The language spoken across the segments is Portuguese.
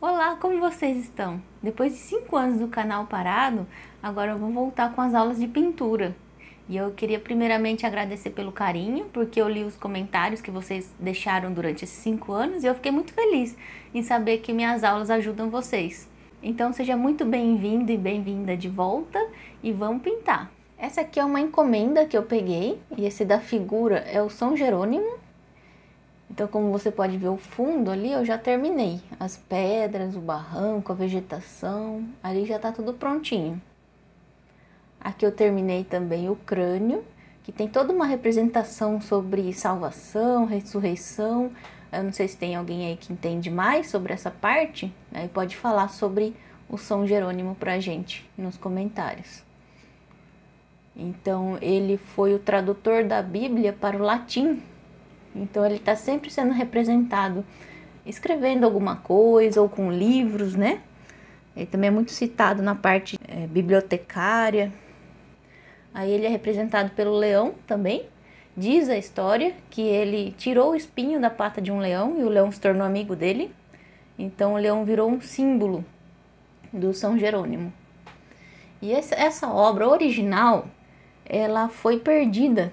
Olá, como vocês estão? Depois de 5 anos do canal parado, agora eu vou voltar com as aulas de pintura. E eu queria primeiramente agradecer pelo carinho, porque eu li os comentários que vocês deixaram durante esses 5 anos e eu fiquei muito feliz em saber que minhas aulas ajudam vocês. Então seja muito bem-vindo e bem-vinda de volta e vamos pintar. Essa aqui é uma encomenda que eu peguei e esse da figura é o São Jerônimo. Então, como você pode ver o fundo ali, eu já terminei. As pedras, o barranco, a vegetação, ali já tá tudo prontinho. Aqui eu terminei também o crânio, que tem toda uma representação sobre salvação, ressurreição. Eu não sei se tem alguém aí que entende mais sobre essa parte, aí pode falar sobre o São Jerônimo pra gente nos comentários. Então, ele foi o tradutor da Bíblia para o latim. Então ele está sempre sendo representado escrevendo alguma coisa ou com livros, né? Ele também é muito citado na parte bibliotecária. Aí ele é representado pelo leão também. Diz a história que ele tirou o espinho da pata de um leão e o leão se tornou amigo dele. Então o leão virou um símbolo do São Jerônimo. E essa obra original, ela foi perdida.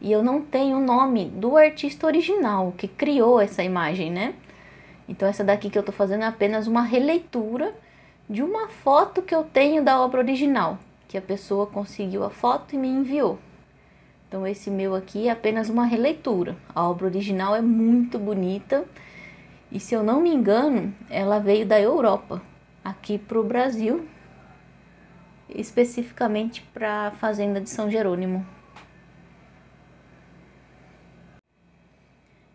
E eu não tenho o nome do artista original que criou essa imagem, né? Então essa daqui que eu tô fazendo é apenas uma releitura de uma foto que eu tenho da obra original, que a pessoa conseguiu a foto e me enviou. Então esse meu aqui é apenas uma releitura. A obra original é muito bonita e, se eu não me engano, ela veio da Europa aqui pro Brasil, especificamente para a fazenda de São Jerônimo.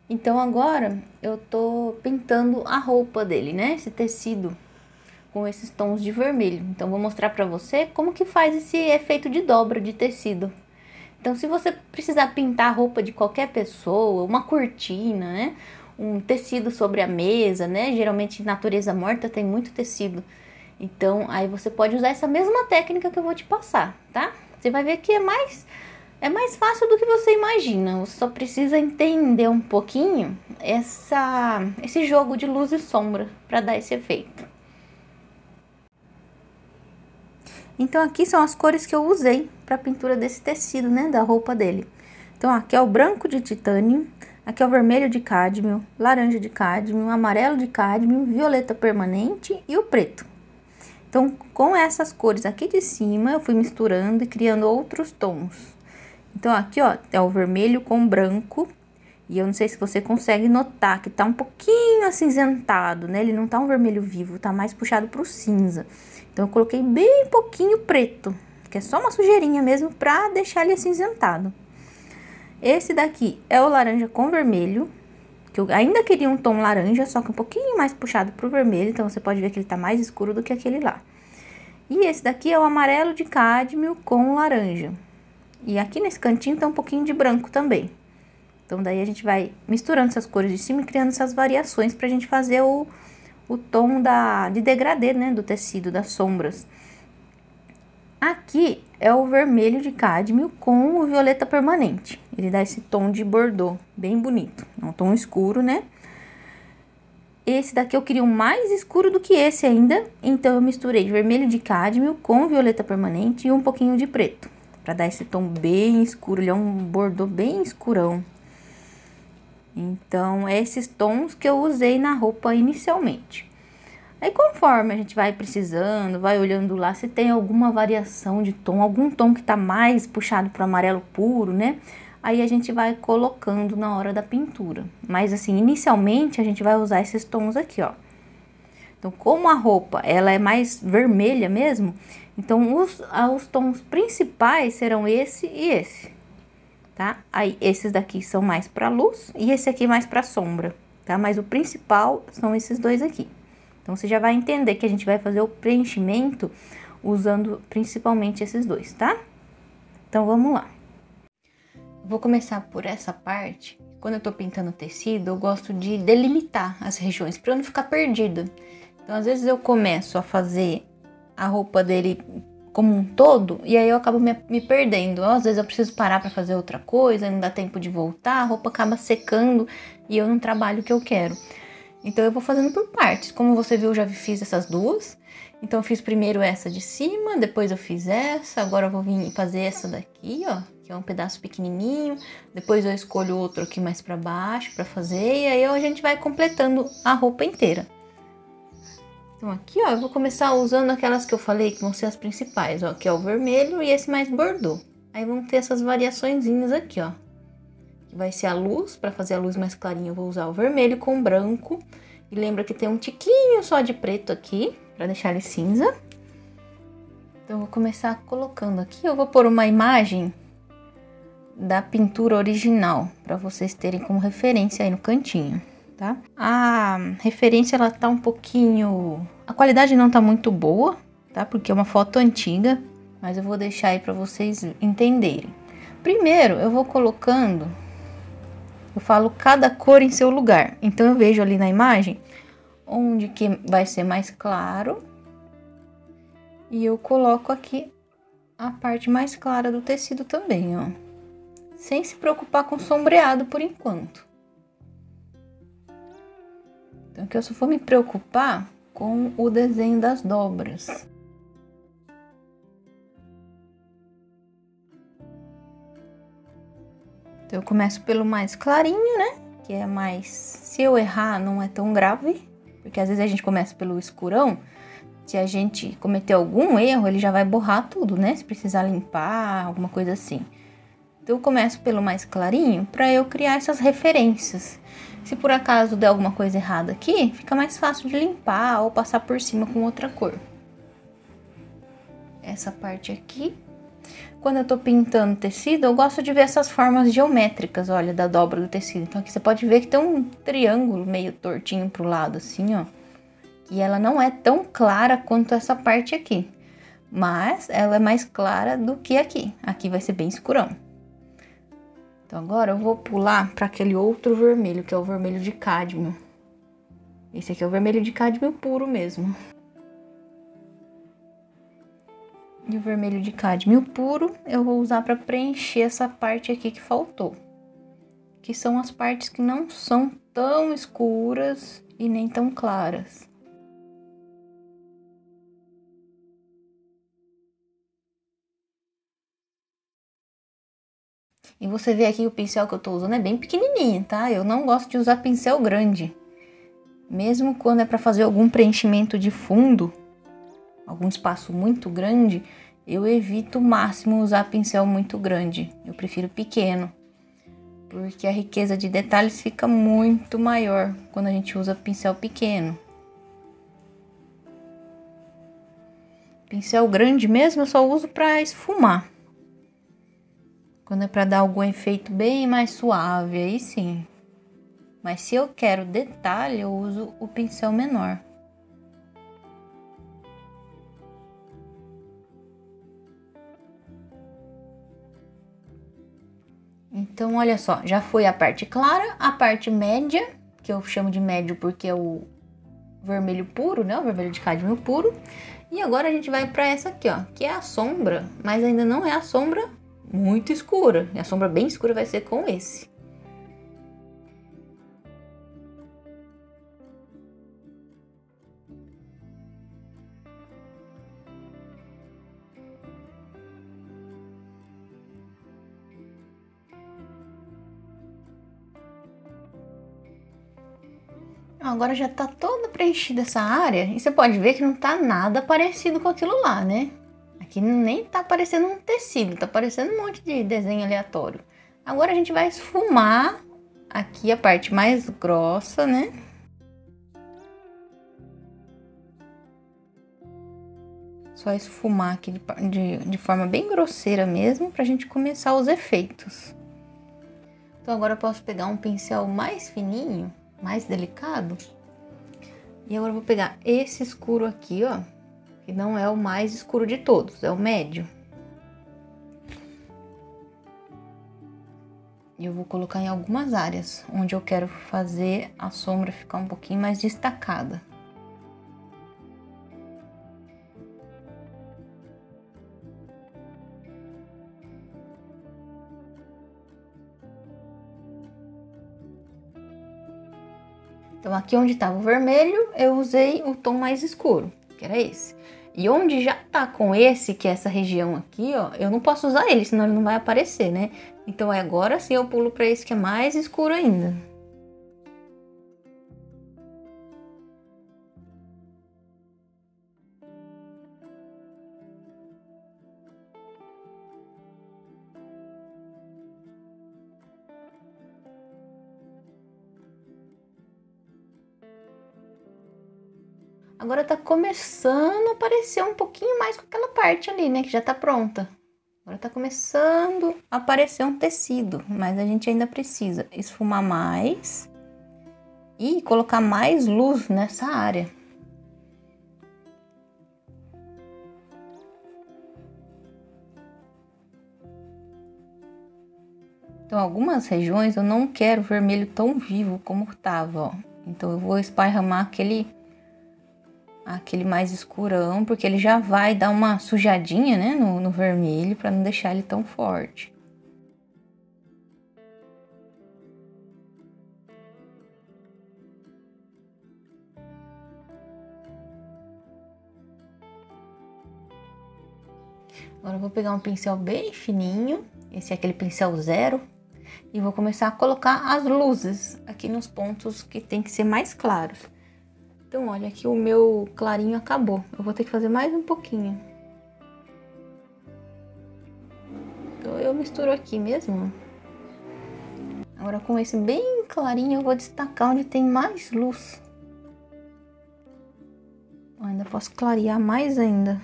Então agora eu tô pintando a roupa dele, né? Esse tecido com esses tons de vermelho. Então vou mostrar pra você como que faz esse efeito de dobra de tecido. Então, se você precisar pintar a roupa de qualquer pessoa, uma cortina, né? Um tecido sobre a mesa, né? Geralmente natureza morta tem muito tecido. Então aí você pode usar essa mesma técnica que eu vou te passar, tá? Você vai ver que é mais fácil do que você imagina. Você só precisa entender um pouquinho esse jogo de luz e sombra para dar esse efeito. Então aqui são as cores que eu usei para a pintura desse tecido, né, da roupa dele. Então aqui é o branco de titânio, aqui é o vermelho de cádmio, laranja de cádmio, amarelo de cádmio, violeta permanente e o preto. Então, com essas cores aqui de cima, eu fui misturando e criando outros tons. Então aqui, ó, é o vermelho com branco, e eu não sei se você consegue notar que tá um pouquinho acinzentado, né? Ele não tá um vermelho vivo, tá mais puxado pro cinza. Então eu coloquei bem pouquinho preto, que é só uma sujeirinha mesmo pra deixar ele acinzentado. Esse daqui é o laranja com vermelho, que eu ainda queria um tom laranja, só que um pouquinho mais puxado pro vermelho, então você pode ver que ele tá mais escuro do que aquele lá. E esse daqui é o amarelo de cádmio com laranja. E aqui nesse cantinho tá um pouquinho de branco também. Então daí a gente vai misturando essas cores de cima e criando essas variações pra gente fazer o tom de degradê, né, do tecido, das sombras. Aqui é o vermelho de cádmio com o violeta permanente. Ele dá esse tom de bordô, bem bonito. É um tom escuro, né? Esse daqui eu queria um mais escuro do que esse ainda. Então eu misturei vermelho de cádmio com violeta permanente e um pouquinho de preto, para dar esse tom bem escuro. Ele é um bordô bem escurão. Então, é esses tons que eu usei na roupa inicialmente. Aí, conforme a gente vai precisando, vai olhando lá se tem alguma variação de tom, algum tom que tá mais puxado pro amarelo puro, né? Aí a gente vai colocando na hora da pintura. Mas assim, inicialmente a gente vai usar esses tons aqui, ó. Então, como a roupa, ela é mais vermelha mesmo, então os tons principais serão esse e esse, tá? Aí, esses daqui são mais pra luz e esse aqui mais pra sombra, tá? Mas o principal são esses dois aqui. Então, você já vai entender que a gente vai fazer o preenchimento usando principalmente esses dois, tá? Então, vamos lá. Vou começar por essa parte. Quando eu tô pintando tecido, eu gosto de delimitar as regiões pra eu não ficar perdida. Então, às vezes eu começo a fazer a roupa dele como um todo, e aí eu acabo me perdendo. Às vezes eu preciso parar para fazer outra coisa, não dá tempo de voltar, a roupa acaba secando e eu não trabalho o que eu quero. Então eu vou fazendo por partes. Como você viu, eu já fiz essas duas. Então eu fiz primeiro essa de cima, depois eu fiz essa. Agora eu vou vir fazer essa daqui, ó, que é um pedaço pequenininho. Depois eu escolho outro aqui mais pra baixo pra fazer. E aí a gente vai completando a roupa inteira. Então aqui, ó, eu vou começar usando aquelas que eu falei que vão ser as principais, ó, que é o vermelho e esse mais bordô. Aí vão ter essas variaçõezinhas aqui, ó. Que vai ser a luz, para fazer a luz mais clarinha eu vou usar o vermelho com o branco. E lembra que tem um tiquinho só de preto aqui, para deixar ele cinza. Então eu vou começar colocando aqui, eu vou pôr uma imagem da pintura original, para vocês terem como referência aí no cantinho, tá? A referência ela tá um pouquinho... A qualidade não tá muito boa, tá? Porque é uma foto antiga, mas eu vou deixar aí para vocês entenderem. Primeiro eu vou colocando, eu falo cada cor em seu lugar. Então eu vejo ali na imagem onde que vai ser mais claro e eu coloco aqui a parte mais clara do tecido também, ó. Sem se preocupar com sombreado por enquanto. Então aqui eu só vou me preocupar com o desenho das dobras. Então eu começo pelo mais clarinho, né? Que é mais... Se eu errar, não é tão grave. Porque às vezes a gente começa pelo escurão. Se a gente cometer algum erro, ele já vai borrar tudo, né? Se precisar limpar, alguma coisa assim. Então eu começo pelo mais clarinho para eu criar essas referências. Se por acaso der alguma coisa errada aqui, fica mais fácil de limpar ou passar por cima com outra cor. Essa parte aqui. Quando eu tô pintando tecido, eu gosto de ver essas formas geométricas, olha, da dobra do tecido. Então aqui você pode ver que tem um triângulo meio tortinho pro lado, assim, ó. E ela não é tão clara quanto essa parte aqui. Mas ela é mais clara do que aqui. Aqui vai ser bem escurão. Então agora eu vou pular para aquele outro vermelho, que é o vermelho de cádmio. Esse aqui é o vermelho de cádmio puro mesmo. E o vermelho de cádmio puro eu vou usar para preencher essa parte aqui que faltou. Que são as partes que não são tão escuras e nem tão claras. E você vê aqui o pincel que eu tô usando é bem pequenininho, tá? Eu não gosto de usar pincel grande. Mesmo quando é para fazer algum preenchimento de fundo, algum espaço muito grande, eu evito o máximo usar pincel muito grande. Eu prefiro pequeno, porque a riqueza de detalhes fica muito maior quando a gente usa pincel pequeno. Pincel grande mesmo eu só uso para esfumar. Quando é para dar algum efeito bem mais suave, aí sim. Mas se eu quero detalhe, eu uso o pincel menor. Então, olha só, já foi a parte clara, a parte média, que eu chamo de médio porque é o vermelho puro, né? O vermelho de cádmio puro. E agora a gente vai para essa aqui, ó, que é a sombra, mas ainda não é a sombra muito escura. A sombra bem escura vai ser com esse. Agora já tá toda preenchida essa área e você pode ver que não tá nada parecido com aquilo lá, né? Aqui nem tá parecendo um tecido, tá parecendo um monte de desenho aleatório. Agora a gente vai esfumar aqui a parte mais grossa, né? Só esfumar aqui de forma bem grosseira mesmo, pra gente começar os efeitos. Então agora eu posso pegar um pincel mais fininho, mais delicado. E agora eu vou pegar esse escuro aqui, ó, que não é o mais escuro de todos, é o médio. E eu vou colocar em algumas áreas, onde eu quero fazer a sombra ficar um pouquinho mais destacada. Então Então aqui onde estava o vermelho, eu usei o tom mais escuro, que era esse. E onde já tá com esse, que é essa região aqui, ó, eu não posso usar ele, senão ele não vai aparecer, né? Então agora sim eu pulo para esse que é mais escuro ainda. Agora tá começando a aparecer um pouquinho mais com aquela parte ali, né, que já tá pronta. Agora tá começando a aparecer um tecido, mas a gente ainda precisa esfumar mais e colocar mais luz nessa área. Então, algumas regiões eu não quero vermelho tão vivo como tava, ó. Então eu vou esparramar aquele mais escurão, porque ele já vai dar uma sujadinha, né, no vermelho, para não deixar ele tão forte. Agora eu vou pegar um pincel bem fininho, esse é aquele pincel 0, e vou começar a colocar as luzes aqui nos pontos que tem que ser mais claros. Então, olha, aqui o meu clarinho acabou. Eu vou ter que fazer mais um pouquinho. Então, eu misturo aqui mesmo. Agora, com esse bem clarinho, eu vou destacar onde tem mais luz. Eu ainda posso clarear mais ainda.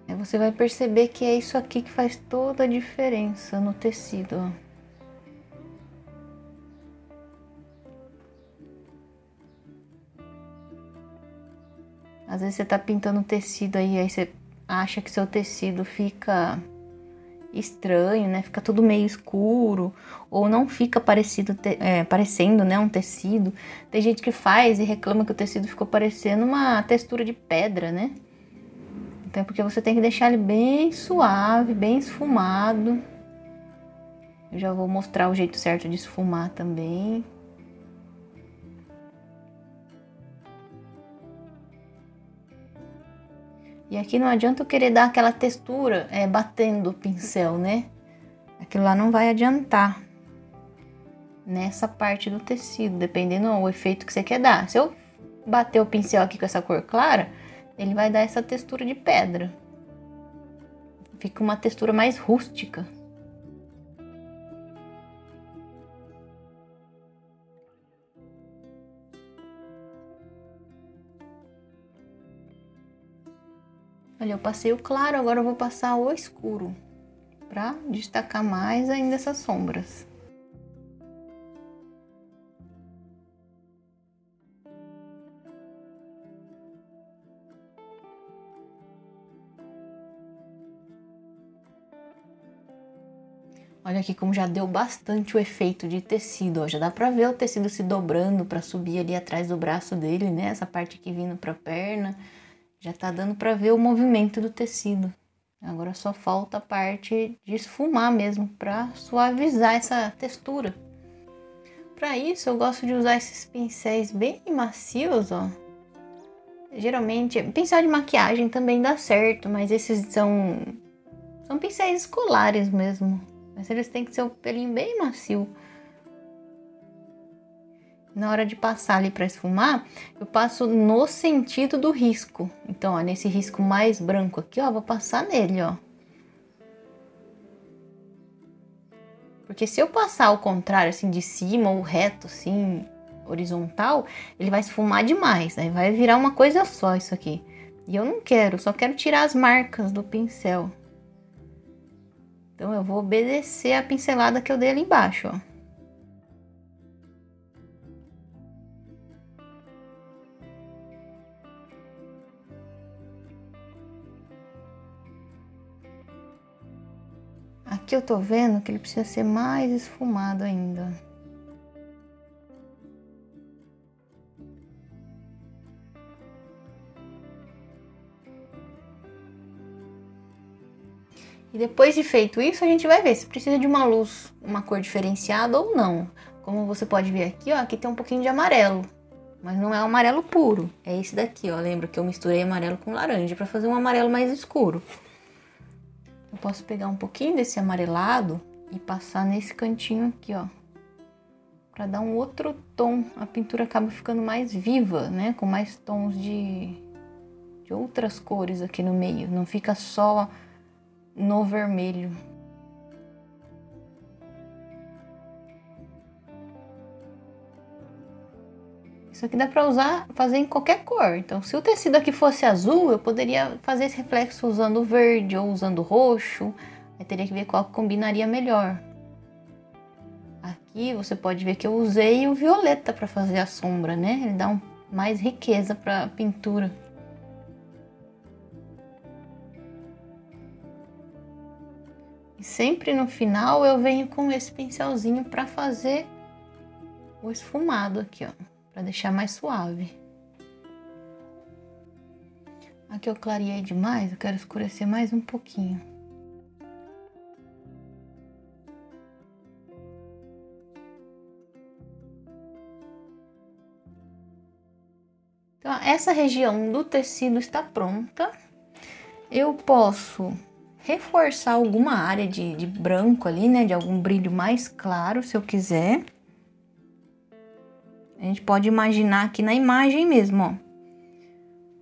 Aí você vai perceber que é isso aqui que faz toda a diferença no tecido, ó. Às vezes você tá pintando um tecido aí você acha que seu tecido fica estranho, né? Fica tudo meio escuro, ou não fica parecendo, né, um tecido. Tem gente que faz e reclama que o tecido ficou parecendo uma textura de pedra, né? Então é porque você tem que deixar ele bem suave, bem esfumado. Eu já vou mostrar o jeito certo de esfumar também. E aqui não adianta eu querer dar aquela textura batendo o pincel, né? Aquilo lá não vai adiantar nessa parte do tecido, dependendo do efeito que você quer dar. Se eu bater o pincel aqui com essa cor clara, ele vai dar essa textura de pedra. Fica uma textura mais rústica. Olha, eu passei o claro, agora eu vou passar o escuro, para destacar mais ainda essas sombras. Olha aqui como já deu bastante o efeito de tecido, ó. Já dá pra ver o tecido se dobrando para subir ali atrás do braço dele, né? Essa parte aqui vindo pra perna. Já tá dando pra ver o movimento do tecido. Agora só falta a parte de esfumar mesmo, pra suavizar essa textura. Pra isso eu gosto de usar esses pincéis bem macios, ó. Geralmente, pincel de maquiagem também dá certo, mas esses são pincéis escolares mesmo. Mas eles têm que ser um pelinho bem macio. Na hora de passar ali para esfumar, eu passo no sentido do risco. Então, ó, nesse risco mais branco aqui, ó, vou passar nele, ó. Porque se eu passar ao contrário, assim, de cima ou reto, assim, horizontal, ele vai esfumar demais. Aí vai virar uma coisa só isso aqui. E eu não quero, só quero tirar as marcas do pincel. Então, eu vou obedecer a pincelada que eu dei ali embaixo, ó. Aqui eu tô vendo que ele precisa ser mais esfumado ainda. E depois de feito isso, a gente vai ver se precisa de uma luz uma cor diferenciada ou não. Como você pode ver aqui, ó, aqui tem um pouquinho de amarelo, mas não é o amarelo puro, é esse daqui, ó. Lembra que eu misturei amarelo com laranja para fazer um amarelo mais escuro. Eu posso pegar um pouquinho desse amarelado e passar nesse cantinho aqui, ó, para dar um outro tom. A pintura acaba ficando mais viva, né, com mais tons de outras cores aqui no meio, não fica só no vermelho. Isso aqui dá pra usar, fazer em qualquer cor. Então, se o tecido aqui fosse azul, eu poderia fazer esse reflexo usando verde ou usando roxo. Aí teria que ver qual combinaria melhor. Aqui você pode ver que eu usei o violeta para fazer a sombra, né? Ele dá mais riqueza para a pintura. E sempre no final eu venho com esse pincelzinho para fazer o esfumado aqui, ó, para deixar mais suave. Aqui eu clareei demais, eu quero escurecer mais um pouquinho. Então, essa região do tecido está pronta. Eu posso reforçar alguma área de branco ali, né, de algum brilho mais claro, se eu quiser. A gente pode imaginar aqui na imagem mesmo, ó.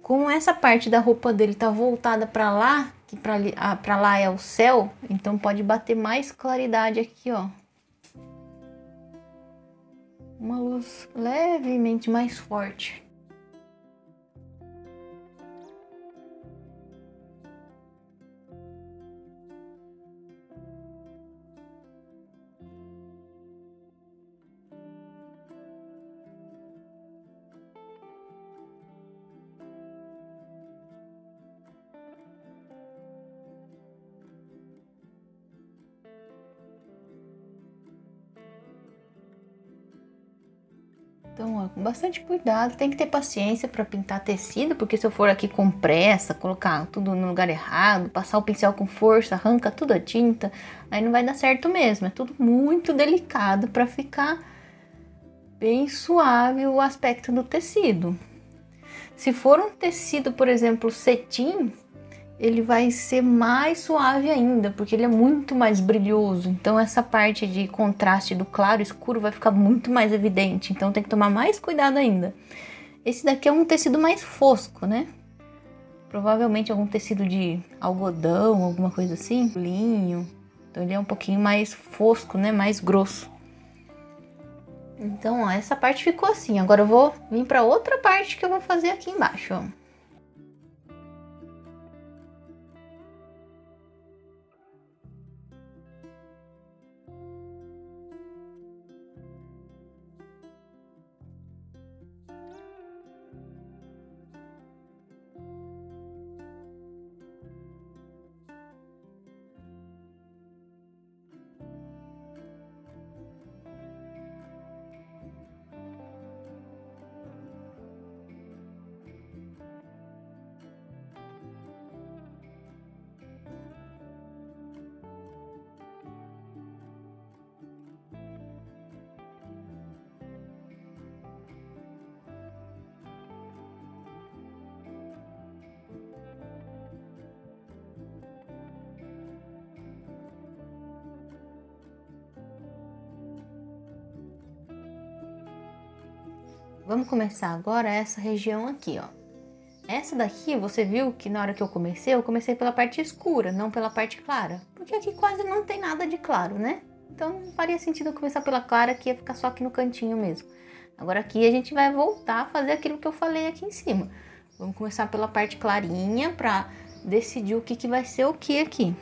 Como essa parte da roupa dele tá voltada para lá, que para lá é o céu, então pode bater mais claridade aqui, ó. Uma luz levemente mais forte. Então, ó, com bastante cuidado, tem que ter paciência para pintar tecido, porque se eu for aqui com pressa, colocar tudo no lugar errado, passar o pincel com força, arranca tudo a tinta, aí não vai dar certo mesmo. É tudo muito delicado para ficar bem suave o aspecto do tecido. Se for um tecido, por exemplo, cetim, ele vai ser mais suave ainda, porque ele é muito mais brilhoso. Então essa parte de contraste do claro e escuro vai ficar muito mais evidente. Então tem que tomar mais cuidado ainda. Esse daqui é um tecido mais fosco, né? Provavelmente algum tecido de algodão, alguma coisa assim, linho. Então ele é um pouquinho mais fosco, né? Mais grosso. Então, ó, essa parte ficou assim. Agora eu vou vir para outra parte que eu vou fazer aqui embaixo, ó. Vamos começar agora essa região aqui, ó. Essa daqui, você viu que na hora que eu comecei pela parte escura, não pela parte clara. Porque aqui quase não tem nada de claro, né? Então não faria sentido eu começar pela clara, que ia ficar só aqui no cantinho mesmo. Agora aqui a gente vai voltar a fazer aquilo que eu falei aqui em cima. Vamos começar pela parte clarinha pra decidir o que vai ser o que aqui.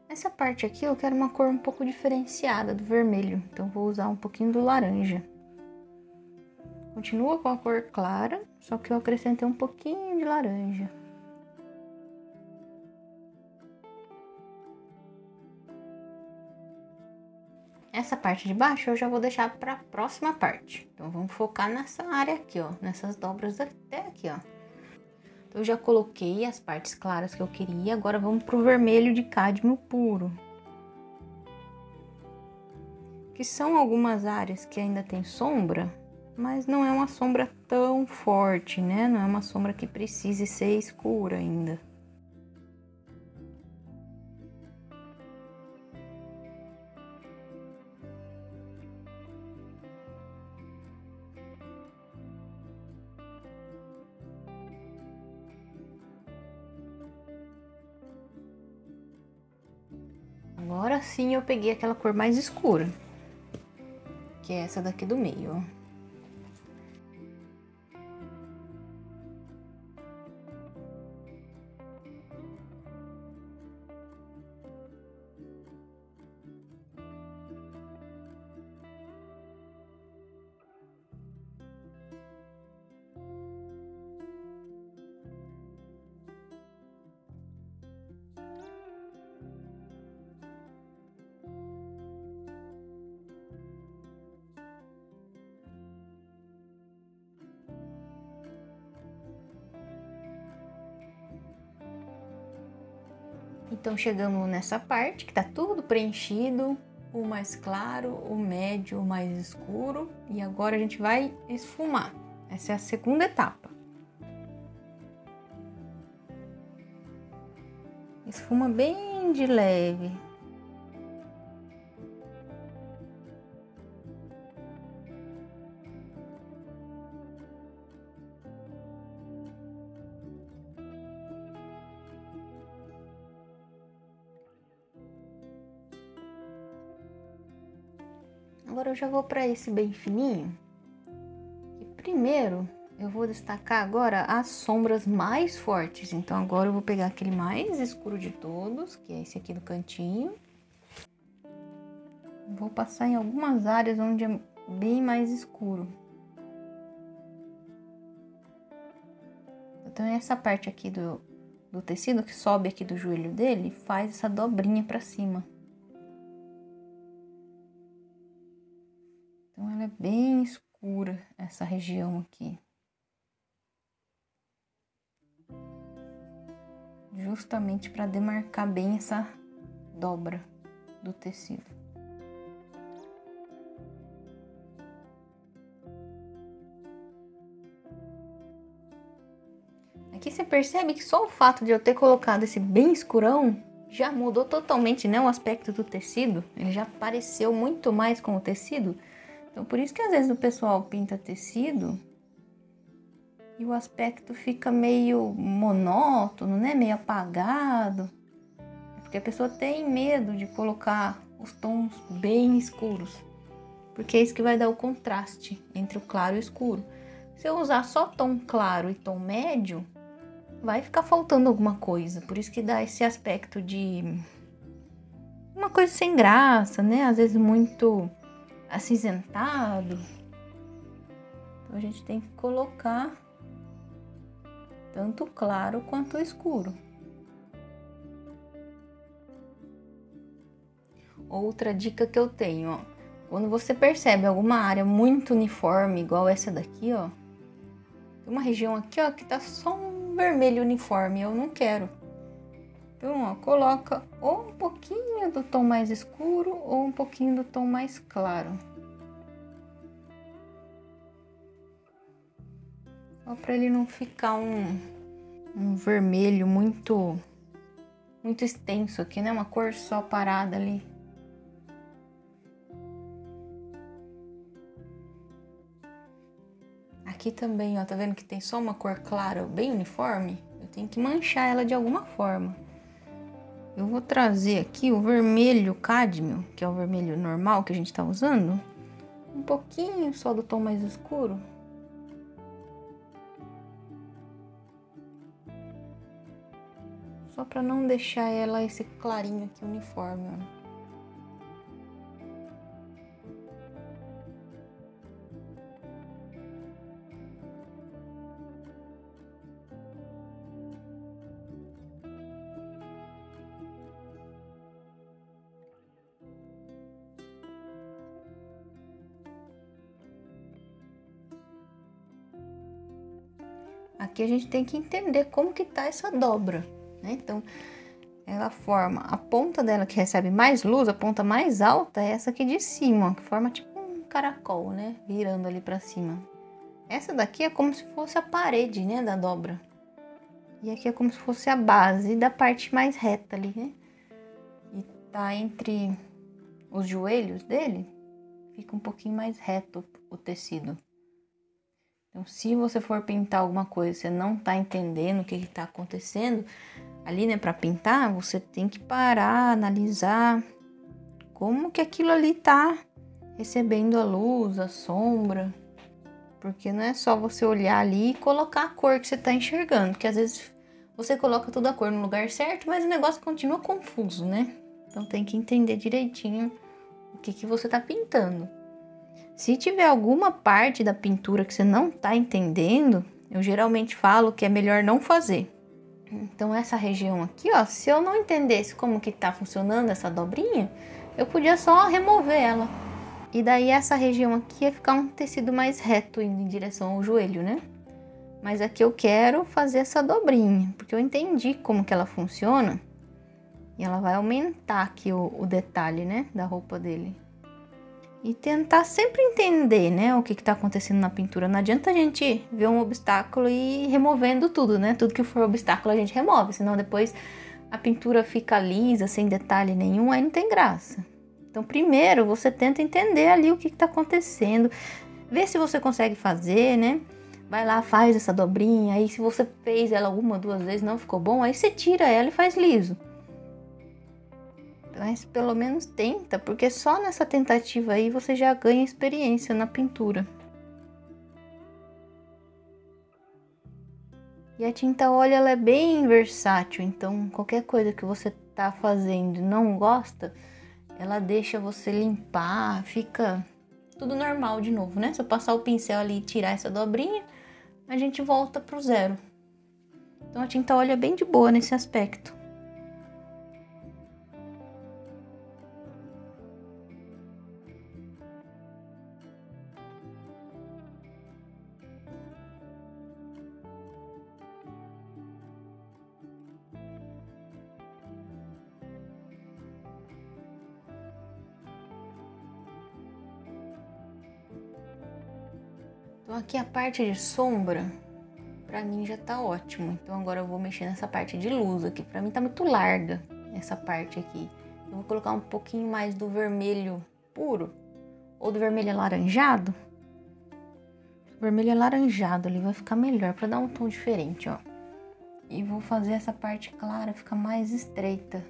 Essa parte aqui eu quero uma cor um pouco diferenciada do vermelho, então vou usar um pouquinho do laranja. Continua com a cor clara, só que eu acrescentei um pouquinho de laranja. Essa parte de baixo eu já vou deixar para a próxima parte. Então vamos focar nessa área aqui, ó, nessas dobras até aqui, ó. Então eu já coloquei as partes claras que eu queria, agora vamos pro vermelho de cádmio puro. Que são algumas áreas que ainda tem sombra, mas não é uma sombra tão forte, né? Não é uma sombra que precise ser escura ainda. Agora sim eu peguei aquela cor mais escura, que é essa daqui do meio, ó. Então chegamos nessa parte que tá tudo preenchido, o mais claro, o médio, o mais escuro, e agora a gente vai esfumar. Essa é a segunda etapa. Esfuma bem de leve. Agora eu já vou para esse bem fininho. E primeiro eu vou destacar agora as sombras mais fortes. Então agora eu vou pegar aquele mais escuro de todos, que é esse aqui do cantinho. Vou passar em algumas áreas onde é bem mais escuro. Então essa parte aqui do tecido que sobe aqui do joelho dele faz essa dobrinha para cima. Então ela é bem escura, essa região aqui. Justamente para demarcar bem essa dobra do tecido. Aqui você percebe que só o fato de eu ter colocado esse bem escurão já mudou totalmente, né, o aspecto do tecido. Ele já pareceu muito mais com o tecido. Então por isso que às vezes o pessoal pinta tecido e o aspecto fica meio monótono, né, meio apagado. É porque a pessoa tem medo de colocar os tons bem escuros, porque é isso que vai dar o contraste entre o claro e o escuro. Se eu usar só tom claro e tom médio, vai ficar faltando alguma coisa. Por isso que dá esse aspecto de uma coisa sem graça, né? Às vezes muito acinzentado. Então a gente tem que colocar tanto o claro quanto o escuro. Outra dica que eu tenho, ó, quando você percebe alguma área muito uniforme, igual essa daqui, ó, tem uma região aqui, ó, que tá só um vermelho uniforme, eu não quero. Então, ó, coloca ou um pouquinho do tom mais escuro ou um pouquinho do tom mais claro. Só para ele não ficar um vermelho muito extenso aqui, né? Uma cor só parada ali. Aqui também, ó, tá vendo que tem só uma cor clara, bem uniforme? Eu tenho que manchar ela de alguma forma. Eu vou trazer aqui o vermelho cádmio, que é o vermelho normal que a gente tá usando. Um pouquinho só do tom mais escuro. Só pra não deixar ela esse clarinho aqui uniforme, ó. aqui a gente tem que entender como que tá essa dobra, né? Então, ela forma a ponta dela que recebe mais luz, a ponta mais alta é essa aqui de cima, que forma tipo um caracol, né? Virando ali pra cima. Essa daqui é como se fosse a parede, né, da dobra. E aqui é como se fosse a base da parte mais reta ali, né? E tá entre os joelhos dele, fica um pouquinho mais reto o tecido. Então, se você for pintar alguma coisa, você não tá entendendo o que tá acontecendo ali, né, para pintar, você tem que parar, analisar como que aquilo ali tá recebendo a luz, a sombra, porque não é só você olhar ali e colocar a cor que você tá enxergando, porque às vezes você coloca toda a cor no lugar certo, mas o negócio continua confuso, né? Então tem que entender direitinho o que você tá pintando. Se tiver alguma parte da pintura que você não tá entendendo, eu geralmente falo que é melhor não fazer. Então essa região aqui, ó, se eu não entendesse como que tá funcionando essa dobrinha, eu podia só remover ela. E daí essa região aqui ia ficar um tecido mais reto indo em direção ao joelho, né? Mas aqui eu quero fazer essa dobrinha, porque eu entendi como que ela funciona. E ela vai aumentar aqui o detalhe, né, da roupa dele. E tentar sempre entender, né, o que tá acontecendo na pintura. Não adianta a gente ver um obstáculo e ir removendo tudo, né? Tudo que for obstáculo a gente remove, senão depois a pintura fica lisa, sem detalhe nenhum, aí não tem graça. Então primeiro você tenta entender ali o que tá acontecendo, vê se você consegue fazer, né? Vai lá, faz essa dobrinha, aí se você fez ela uma, duas vezes, não ficou bom, aí você tira ela e faz liso. Mas pelo menos tenta, porque só nessa tentativa aí você já ganha experiência na pintura. E a tinta óleo ela é bem versátil, então qualquer coisa que você tá fazendo e não gosta, ela deixa você limpar, fica tudo normal de novo, né? Se eu passar o pincel ali e tirar essa dobrinha, a gente volta pro zero. Então a tinta óleo é bem de boa nesse aspecto. Então aqui a parte de sombra, pra mim já tá ótimo. Então agora eu vou mexer nessa parte de luz aqui. Pra mim tá muito larga essa parte aqui. Eu vou colocar um pouquinho mais do vermelho puro ou do vermelho alaranjado. O vermelho alaranjado ali vai ficar melhor pra dar um tom diferente, ó. E vou fazer essa parte clara ficar mais estreita.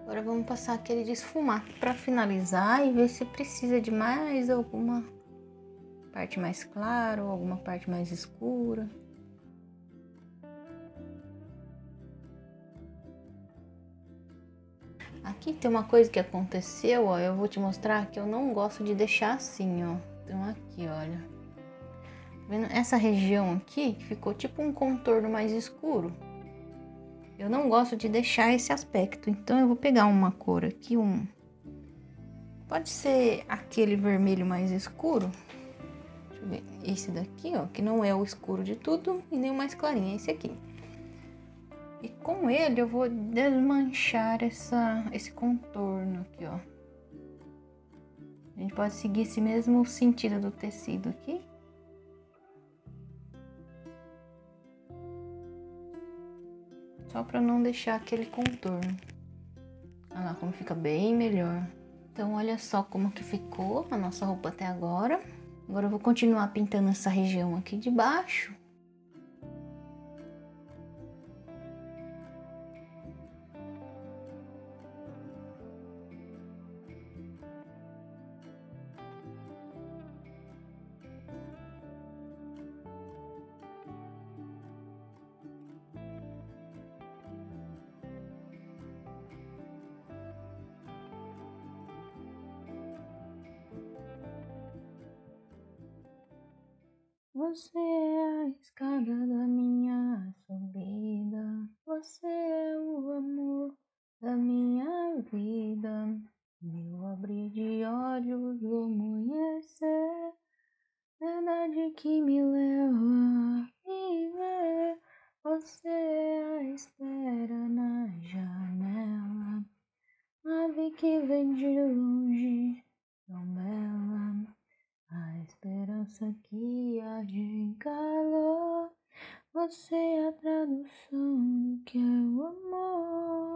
Agora vamos passar aquele de esfumar para finalizar e ver se precisa de mais alguma parte mais clara ou alguma parte mais escura. Aqui tem uma coisa que aconteceu, ó, eu vou te mostrar que eu não gosto de deixar assim, ó. Então aqui, olha. Tá vendo? Essa região aqui que ficou tipo um contorno mais escuro. Eu não gosto de deixar esse aspecto, então eu vou pegar uma cor aqui, pode ser aquele vermelho mais escuro. Deixa eu ver, esse daqui, ó, que não é o escuro de tudo e nem o mais clarinho, é esse aqui. E com ele eu vou desmanchar esse contorno aqui, ó. A gente pode seguir esse mesmo sentido do tecido aqui. Só pra não deixar aquele contorno. Olha lá como fica bem melhor. Então olha só como que ficou a nossa roupa até agora. Agora eu vou continuar pintando essa região aqui de baixo. Você é a escada da minha subida, você é o amor da minha vida, meu abrir de olhos, o amanhecer, verdade que me leva a viver. Você é a espera na janela, ave que vem de longe, tão bela. A esperança que age em calor, você é a tradução do que é o amor.